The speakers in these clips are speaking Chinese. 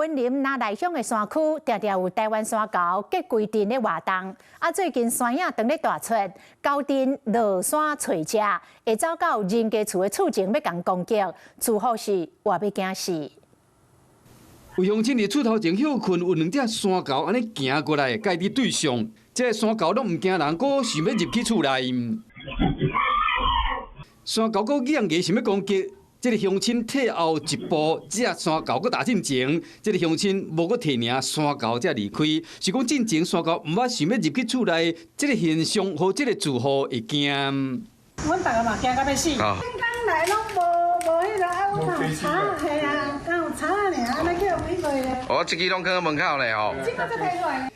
雲林拿內鄉的山區，常常有台灣山猴結規陣的活動。最近山影當咧大出，猴陣落山找食，會走到人家厝的厝前要共攻擊，厝後是活要驚死。有鄉親佇厝頭前休困，有2隻山猴安尼行過來，家己對上，這個山猴攏唔驚人，佫想要入去厝內。山猴佫硬硬想要攻擊。這個鄉親退後一步，這山猴佫打進前，這個鄉親無佫退爾，山猴才離開。是講進前山猴唔捌想要入去厝內，這個現象和這個住戶會驚。阮大家嘛驚到要死。剛來攏無迄個有查，係啊，敢有查爾，安尼叫幾歲咧？哦，這支攏放喺門口咧哦。這個才提出來。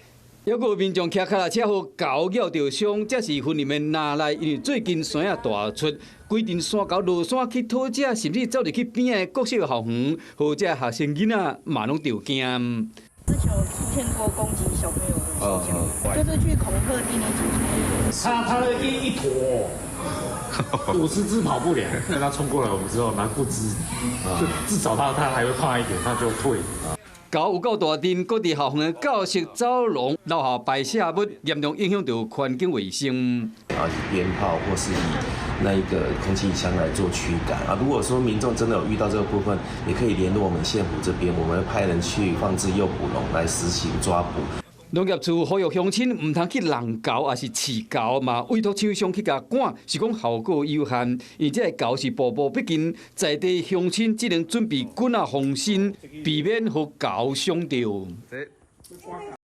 還有民眾騎腳踏車互猴咬着傷，這是雲林的拿內，因為最近山影大出，規陣山猴落山去討食，甚至走入去邊的國小校園，或者學生囡仔嘛攏着驚。之前有出現過攻擊小朋友的現象，就是去恐嚇低年級。他的一坨，50隻跑不了，等他衝過來我們之後，蠻不知，就至少他還會怕一點，他就退。猴有夠大陣，各地校園的教室、走廊、樓下擺設物，嚴重影響到環境衛生。以鞭炮或是以那一個空氣槍來做驅趕。如果說民眾真的有遇到這個部分，也可以聯絡我們縣府這邊，我們會派人去放置誘捕籠來實行抓捕。農業處呼籲鄉親唔通去弄猴，也是飼猴嘛，委託廠商去甲趕，是講效果有限。而這個猴是步步逼近，在地鄉親只能準備棍仔防身，避免和猴傷到。